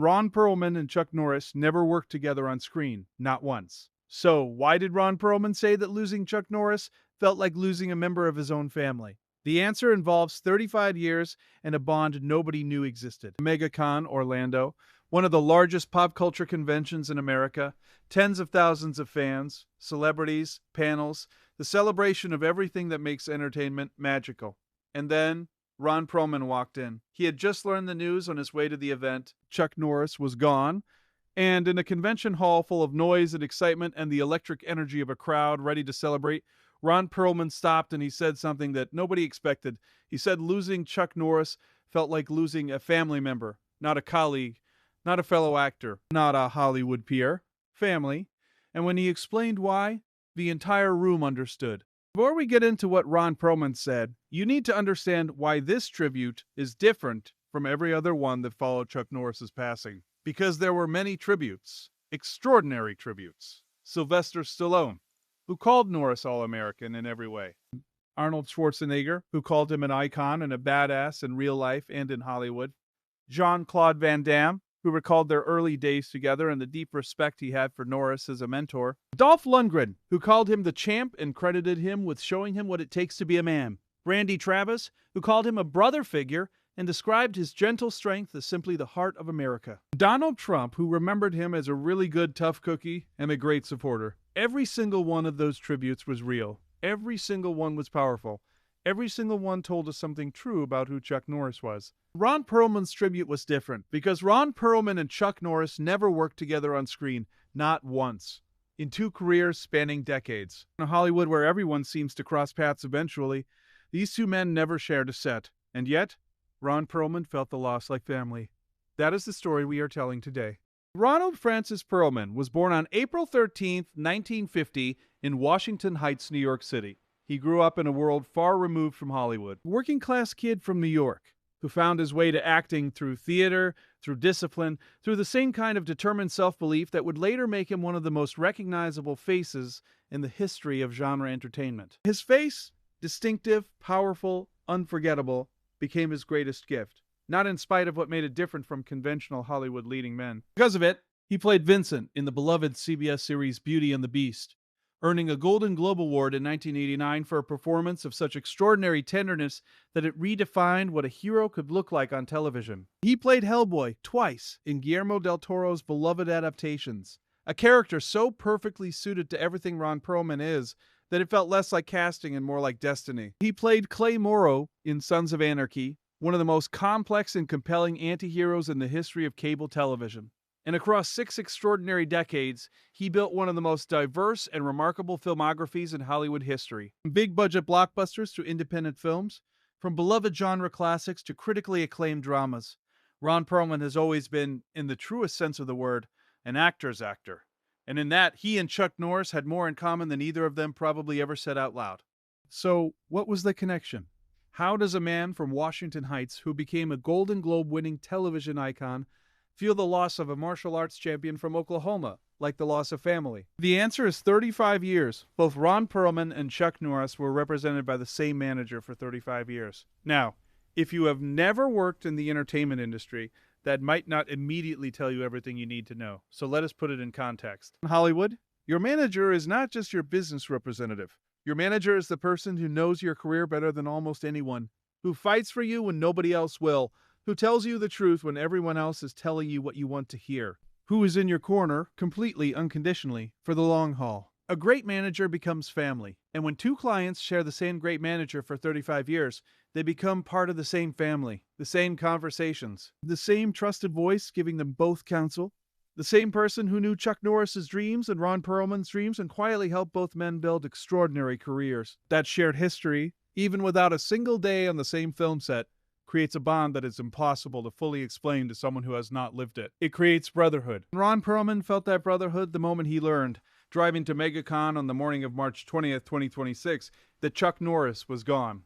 Ron Perlman and Chuck Norris never worked together on screen, not once. So, why did Ron Perlman say that losing Chuck Norris felt like losing a member of his own family? The answer involves 35 years and a bond nobody knew existed. MegaCon Orlando, one of the largest pop culture conventions in America, tens of thousands of fans, celebrities, panels, the celebration of everything that makes entertainment magical. And then Ron Perlman walked in. He had just learned the news on his way to the event. Chuck Norris was gone, and in a convention hall full of noise and excitement and the electric energy of a crowd ready to celebrate, Ron Perlman stopped and he said something that nobody expected. He said losing Chuck Norris felt like losing a family member, not a colleague, not a fellow actor, not a Hollywood peer, family. And when he explained why, the entire room understood. Before we get into what Ron Perlman said, you need to understand why this tribute is different from every other one that followed Chuck Norris's passing. Because there were many tributes, extraordinary tributes. Sylvester Stallone, who called Norris All-American in every way. Arnold Schwarzenegger, who called him an icon and a badass in real life and in Hollywood. Jean-Claude Van Damme, who recalled their early days together and the deep respect he had for Norris as a mentor. Dolph Lundgren, who called him the champ and credited him with showing him what it takes to be a man. Randy Travis, who called him a brother figure and described his gentle strength as simply the heart of America. Donald Trump, who remembered him as a really good tough cookie and a great supporter. Every single one of those tributes was real. Every single one was powerful. Every single one told us something true about who Chuck Norris was. Ron Perlman's tribute was different because Ron Perlman and Chuck Norris never worked together on screen, not once. In two careers spanning decades. In Hollywood, where everyone seems to cross paths eventually, these two men never shared a set. And yet, Ron Perlman felt the loss like family. That is the story we are telling today. Ronald Francis Perlman was born on April 13, 1950, in Washington Heights, New York City. He grew up in a world far removed from Hollywood. A working-class kid from New York, who found his way to acting through theater, through discipline, through the same kind of determined self-belief that would later make him one of the most recognizable faces in the history of genre entertainment. His face, distinctive, powerful, unforgettable, became his greatest gift. Not in spite of what made it different from conventional Hollywood leading men. Because of it, he played Vincent in the beloved CBS series Beauty and the Beast, earning a Golden Globe Award in 1989 for a performance of such extraordinary tenderness that it redefined what a hero could look like on television. He played Hellboy twice in Guillermo del Toro's beloved adaptations, a character so perfectly suited to everything Ron Perlman is that it felt less like casting and more like destiny. He played Clay Morrow in Sons of Anarchy, one of the most complex and compelling anti-heroes in the history of cable television. And across 6 extraordinary decades, he built one of the most diverse and remarkable filmographies in Hollywood history. From big-budget blockbusters to independent films, from beloved genre classics to critically acclaimed dramas, Ron Perlman has always been, in the truest sense of the word, an actor's actor. And in that, he and Chuck Norris had more in common than either of them probably ever said out loud. So, what was the connection? How does a man from Washington Heights, who became a Golden Globe-winning television icon, feel the loss of a martial arts champion from Oklahoma, like the loss of family? The answer is 35 years. Both Ron Perlman and Chuck Norris were represented by the same manager for 35 years. Now, if you have never worked in the entertainment industry, that might not immediately tell you everything you need to know. So let us put it in context. In Hollywood, your manager is not just your business representative. Your manager is the person who knows your career better than almost anyone, who fights for you when nobody else will, who tells you the truth when everyone else is telling you what you want to hear, who is in your corner, completely unconditionally, for the long haul. A great manager becomes family, and when two clients share the same great manager for 35 years, they become part of the same family, the same conversations, the same trusted voice giving them both counsel, the same person who knew Chuck Norris's dreams and Ron Perlman's dreams and quietly helped both men build extraordinary careers. That shared history, even without a single day on the same film set, creates a bond that is impossible to fully explain to someone who has not lived it. It creates brotherhood. Ron Perlman felt that brotherhood the moment he learned, driving to MegaCon on the morning of March 20th, 2026, that Chuck Norris was gone.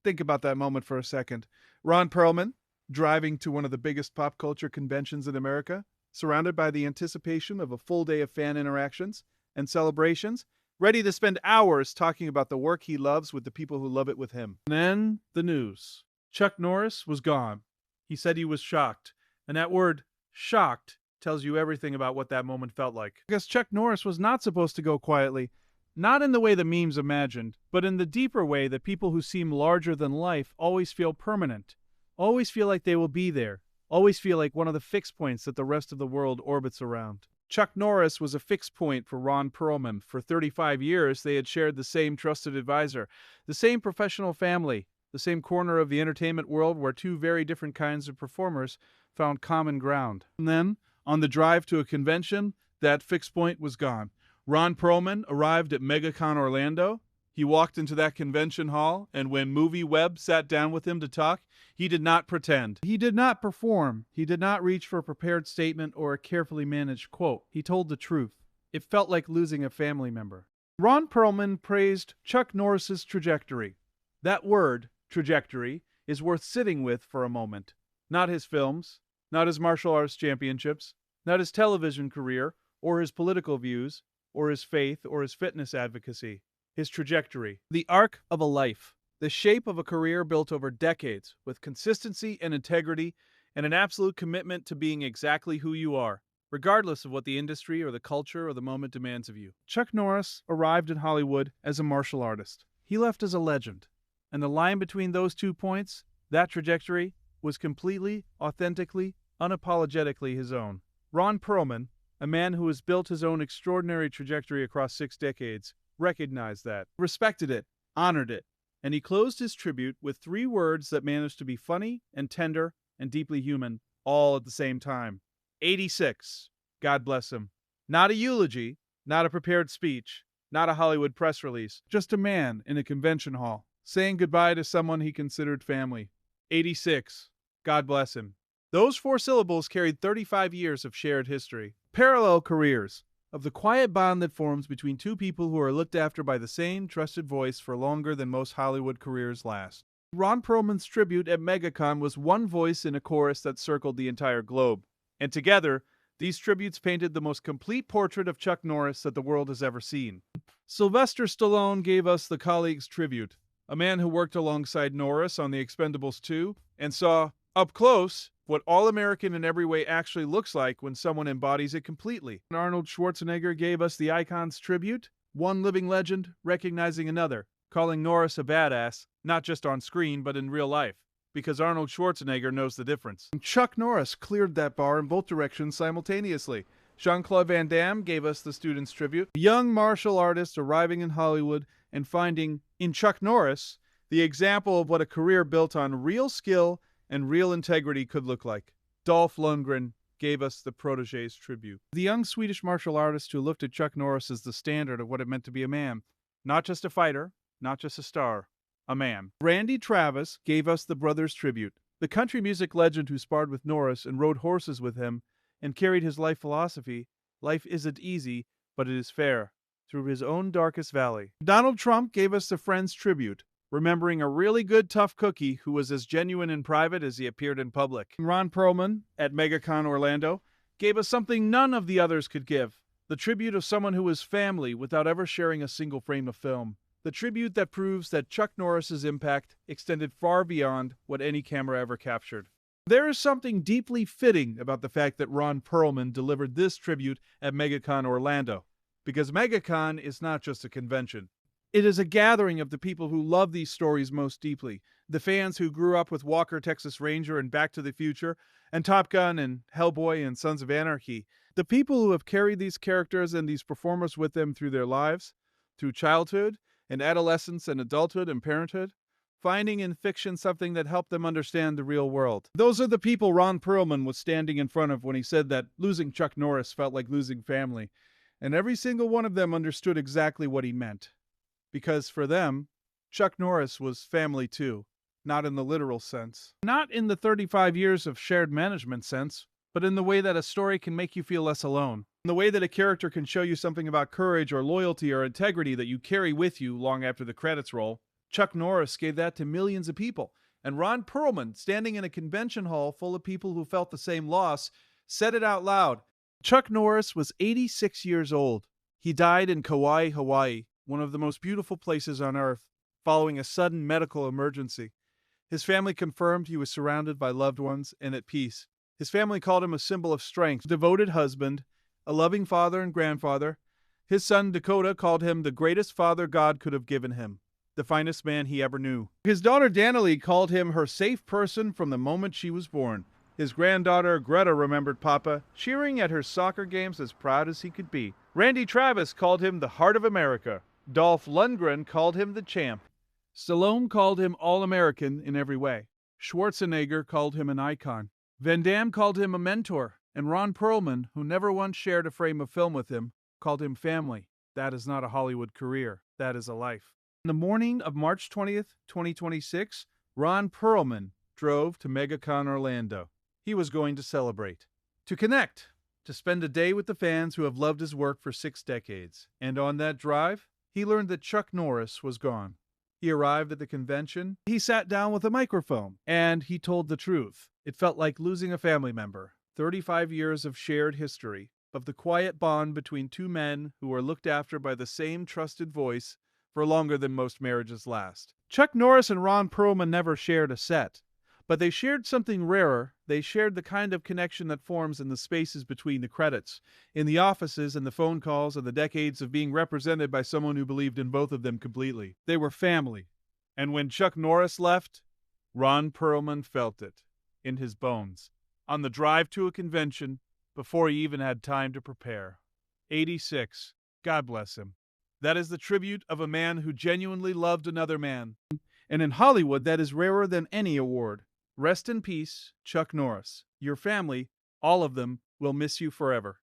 Think about that moment for a second. Ron Perlman, driving to one of the biggest pop culture conventions in America, surrounded by the anticipation of a full day of fan interactions and celebrations, ready to spend hours talking about the work he loves with the people who love it with him. And then, the news. Chuck Norris was gone. He said he was shocked. And that word, Shocked tells you everything about what that moment felt like. Because Chuck Norris was not supposed to go quietly, not in the way the memes imagined, but in the deeper way that people who seem larger than life always feel permanent, always feel like they will be there, always feel like one of the fixed points that the rest of the world orbits around. Chuck Norris was a fixed point for Ron Perlman. For 35 years, they had shared the same trusted advisor, the same professional family, the same corner of the entertainment world where two very different kinds of performers found common ground. And then, on the drive to a convention, that fixed point was gone. Ron Perlman arrived at MegaCon Orlando. He walked into that convention hall, and when Movie Web sat down with him to talk, he did not pretend. He did not perform. He did not reach for a prepared statement or a carefully managed quote. He told the truth. It felt like losing a family member. Ron Perlman praised Chuck Norris's trajectory. That word, trajectory, is worth sitting with for a moment. Not his films, not his martial arts championships, not his television career, or his political views, or his faith, or his fitness advocacy. His trajectory. The arc of a life. The shape of a career built over decades, with consistency and integrity, and an absolute commitment to being exactly who you are, regardless of what the industry or the culture or the moment demands of you. Chuck Norris arrived in Hollywood as a martial artist. He left as a legend. And the line between those 2 points, that trajectory, was completely, authentically, unapologetically his own. Ron Perlman, a man who has built his own extraordinary trajectory across 6 decades, recognized that, respected it, honored it, and he closed his tribute with 3 words that managed to be funny and tender and deeply human, all at the same time. 86. God bless him. Not a eulogy, not a prepared speech, not a Hollywood press release, just a man in a convention hall, saying goodbye to someone he considered family. 86. God bless him. Those 4 syllables carried 35 years of shared history. Parallel careers, of the quiet bond that forms between 2 people who are looked after by the same trusted voice for longer than most Hollywood careers last. Ron Perlman's tribute at MegaCon was one voice in a chorus that circled the entire globe. And together, these tributes painted the most complete portrait of Chuck Norris that the world has ever seen. Sylvester Stallone gave us the colleague's tribute, a man who worked alongside Norris on The Expendables 2 and saw, up close, what all-American in every way actually looks like when someone embodies it completely. Arnold Schwarzenegger gave us the icon's tribute, one living legend recognizing another, calling Norris a badass, not just on screen but in real life, because Arnold Schwarzenegger knows the difference. And Chuck Norris cleared that bar in both directions simultaneously. Jean-Claude Van Damme gave us the student's tribute, a young martial artist arriving in Hollywood and finding, in Chuck Norris, the example of what a career built on real skill and real integrity could look like. Dolph Lundgren gave us the protege's tribute. The young Swedish martial artist who looked at Chuck Norris as the standard of what it meant to be a man. Not just a fighter, not just a star, a man. Randy Travis gave us the brothers' tribute. The country music legend who sparred with Norris and rode horses with him and carried his life philosophy, life isn't easy, but it is fair, through his own darkest valley. Donald Trump gave us the friend's tribute, remembering a really good tough cookie who was as genuine in private as he appeared in public. Ron Perlman, at MegaCon Orlando, gave us something none of the others could give, the tribute of someone who was family without ever sharing a single frame of film. The tribute that proves that Chuck Norris's impact extended far beyond what any camera ever captured. There is something deeply fitting about the fact that Ron Perlman delivered this tribute at MegaCon Orlando, because MegaCon is not just a convention. It is a gathering of the people who love these stories most deeply, the fans who grew up with Walker, Texas Ranger and Back to the Future, and Top Gun and Hellboy and Sons of Anarchy, the people who have carried these characters and these performers with them through their lives, through childhood and adolescence and adulthood and parenthood, finding in fiction something that helped them understand the real world. Those are the people Ron Perlman was standing in front of when he said that losing Chuck Norris felt like losing family, and every single one of them understood exactly what he meant. Because for them, Chuck Norris was family too, not in the literal sense. Not in the 35 years of shared management sense, but in the way that a story can make you feel less alone. In the way that a character can show you something about courage or loyalty or integrity that you carry with you long after the credits roll. Chuck Norris gave that to millions of people. And Ron Perlman, standing in a convention hall full of people who felt the same loss, said it out loud. Chuck Norris was 86 years old. He died in Kauai, Hawaii, one of the most beautiful places on earth, following a sudden medical emergency. His family confirmed he was surrounded by loved ones and at peace. His family called him a symbol of strength, devoted husband, a loving father and grandfather. His son Dakota called him the greatest father God could have given him, the finest man he ever knew. His daughter Danielle called him her safe person from the moment she was born. His granddaughter Greta remembered Papa, cheering at her soccer games as proud as he could be. Randy Travis called him the heart of America. Dolph Lundgren called him the champ. Stallone called him all-American in every way. Schwarzenegger called him an icon. Van Damme called him a mentor. And Ron Perlman, who never once shared a frame of film with him, called him family. That is not a Hollywood career. That is a life. In the morning of March 20th, 2026, Ron Perlman drove to MegaCon Orlando. He was going to celebrate, to connect, to spend a day with the fans who have loved his work for 6 decades. And on that drive, he learned that Chuck Norris was gone. He arrived at the convention. He sat down with a microphone, and he told the truth. It felt like losing a family member. 35 years of shared history, of the quiet bond between two men who were looked after by the same trusted voice for longer than most marriages last. Chuck Norris and Ron Perlman never shared a set, but they shared something rarer. They shared the kind of connection that forms in the spaces between the credits, in the offices and the phone calls and the decades of being represented by someone who believed in both of them completely. They were family. And when Chuck Norris left, Ron Perlman felt it in his bones, on the drive to a convention before he even had time to prepare. 86. God bless him. That is the tribute of a man who genuinely loved another man. And in Hollywood, that is rarer than any award. Rest in peace, Chuck Norris. Your family, all of them, will miss you forever.